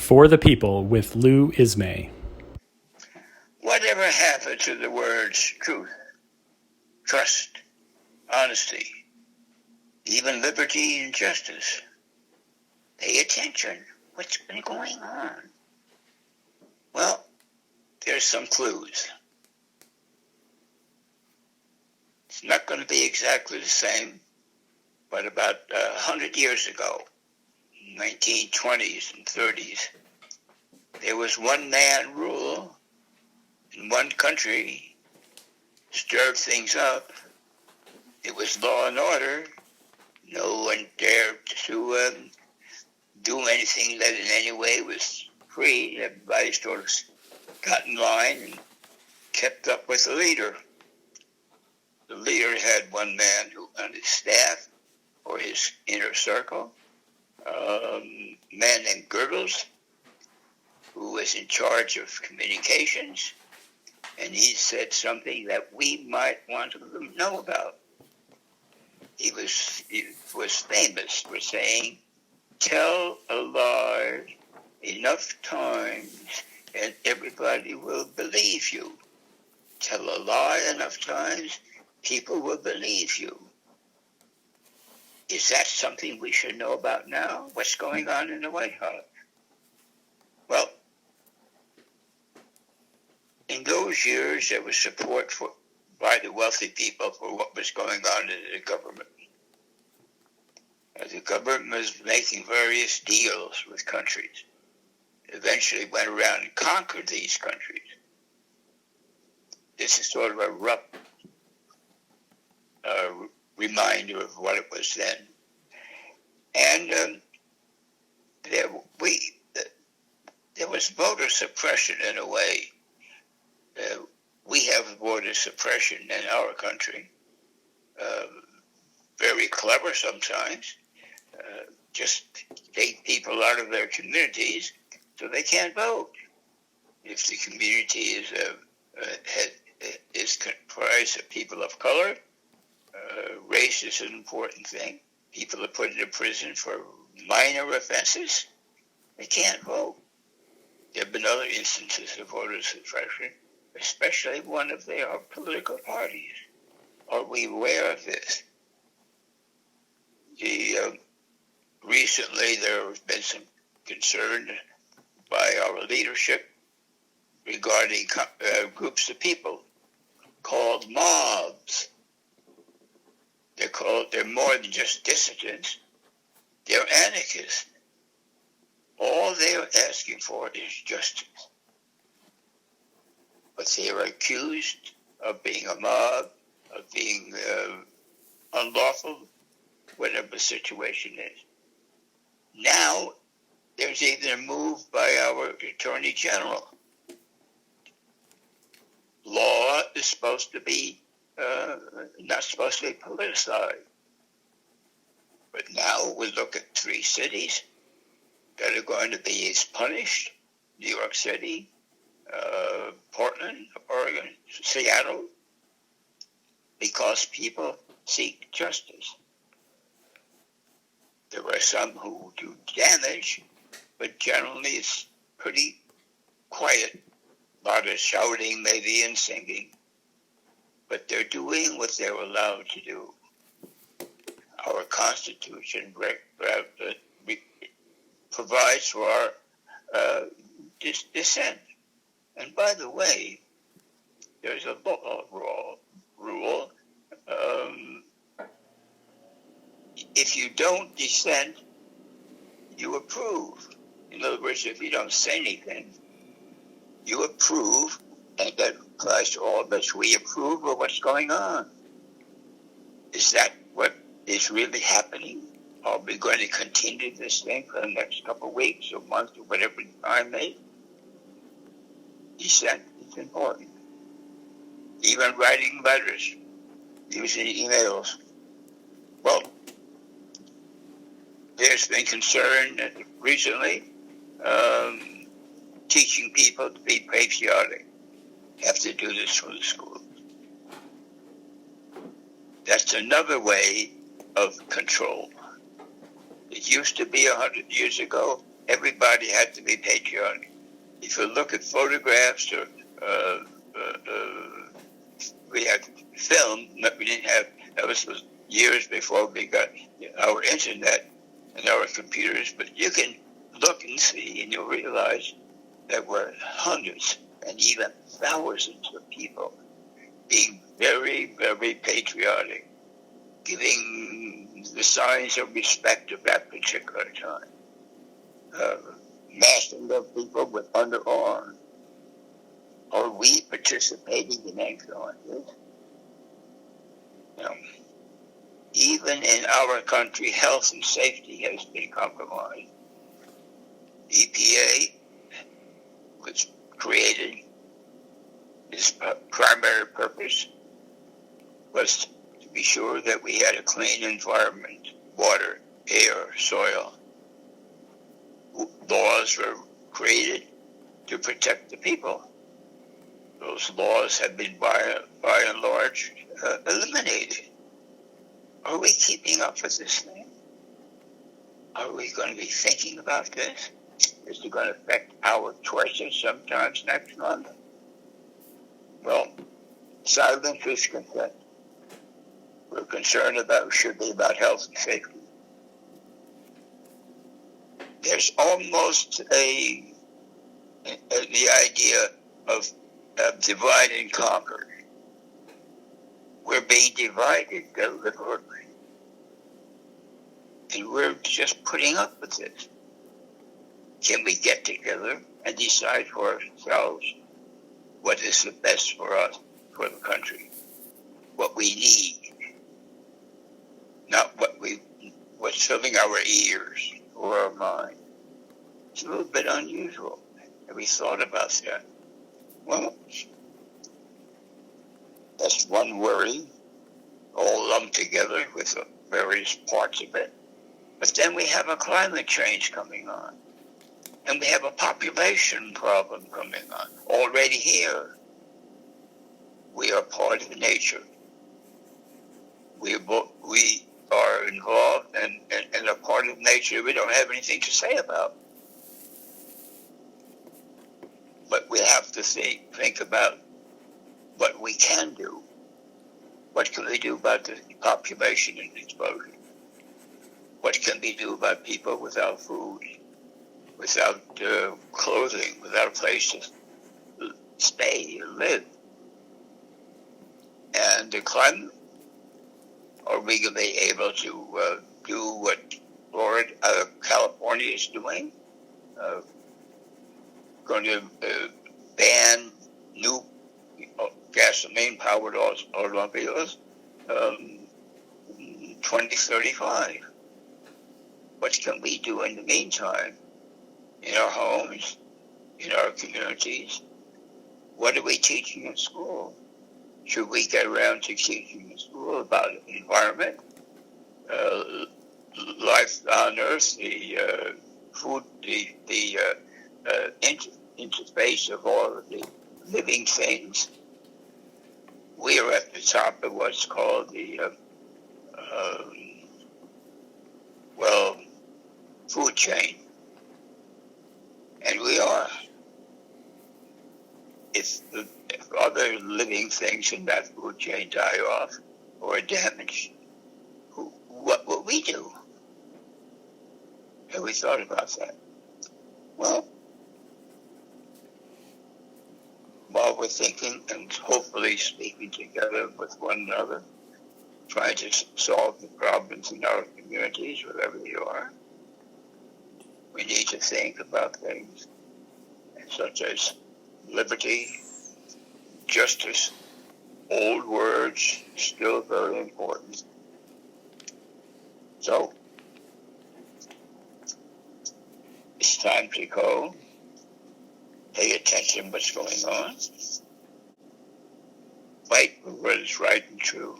For the People with Lou Ismay. Whatever happened to the words truth, trust, honesty, even liberty and justice? Pay attention. What's been going on? Well, there's some clues. It's not going to be exactly the same, but about 100 years ago, 1920s and 30s, there was one man rule in one country, stirred things up. It was law and order. No one dared to do anything that in any way was free. Everybody sort of got in line and kept up with the leader. The leader had one man who on his staff or his inner circle, a man named Goebbels, who was in charge of communications, and he said something that we might want to know about. He was famous for saying, "Tell a lie enough times and everybody will believe you. Tell a lie enough times, people will believe you." Is that something we should know about now? What's going on in the White House? Well, in those years, there was support by the wealthy people for what was going on in the government. The government was making various deals with countries. Eventually went around and conquered these countries. This is sort of a rough reminder of what it was then. And there was voter suppression in a way. We have voter suppression in our country. Very clever sometimes. Just take people out of their communities so they can't vote. If the community is comprised of people of color, race is an important thing. People are put into prison for minor offenses. They can't vote. There have been other instances of voter suppression, especially one of their political parties. Are we aware of this? Recently, there has been some concern by our leadership regarding groups of people called mobs. They're more than just dissidents. They're anarchists. All they're asking for is justice. But they are accused of being a mob, of being unlawful, whatever the situation is. Now, there's even a move by our Attorney General. Law is supposed to be not supposed to be politicized. But now we look at 3 cities that are going to be punished: New York City, Portland, Oregon, Seattle, because people seek justice. There are some who do damage, but generally it's pretty quiet. A lot of shouting maybe and singing. But they're doing what they're allowed to do. Our Constitution provides for our dissent. And by the way, there's a rule. If you don't dissent, you approve. In other words, if you don't say anything, you approve, and that applies to all of us. We approve of what's going on. Is that what is really happening? Are we going to continue this thing for the next couple of weeks or months or whatever time may? Dissent is important. Even writing letters, using emails. Well, there's been concern recently teaching people to be patriotic. Have to do this for the schools. That's another way of control. It used to be 100 years ago, everybody had to be patriotic. If you look at photographs or we had film, but we didn't have, that was years before we got our internet and our computers, but you can look and see and you'll realize there were hundreds and even thousands of people being very, very patriotic, giving the signs of respect of that particular time. Mastering of people with underarms. Are we participating in anything like this? Even in our country, health and safety has been compromised. EPA was created. Its primary purpose was to be sure that we had a clean environment, water, air, soil. Laws were created to protect the people. Those laws have been by and large eliminated. Are we keeping up with this thing? Are we going to be thinking about this? Is it going to affect our choices sometimes next month? Well, silence is consent. We're concerned about, should be about health and safety. There's almost the idea of divide and conquer. We're being divided deliberately. And we're just putting up with this. Can we get together and decide for ourselves what is the best for us, for the country? What we need. Not what's filling our ears or our mind. It's a little bit unusual. Have we thought about that? Well, that's one worry, all lumped together with the various parts of it. But then we have a climate change coming on. And we have a population problem coming on. Already here, we are part of nature. We are involved and a part of nature we don't have anything to say about. But we have to think about what we can do. What can we do about the population and explosion? What can we do about people without food, without clothing, without a place to stay and live? And the climate, are we going to be able to do what California is doing? Going to ban new gasoline-powered automobiles 2035. What can we do in the meantime in our homes, in our communities? What are we teaching in school? Should we get around to teaching in school about the environment, life on Earth, the food, the interface of all of the living things? We are at the top of what's called the food chain, and we are. If other living things in that food chain die off or are damaged, what will we do? Have we thought about that? Well, while we're thinking and hopefully speaking together with one another, trying to solve the problems in our communities, wherever you are, we need to think about things such as liberty, justice, old words, still very important. So, it's time to go. Pay attention to what's going on. Fight for what is right and true.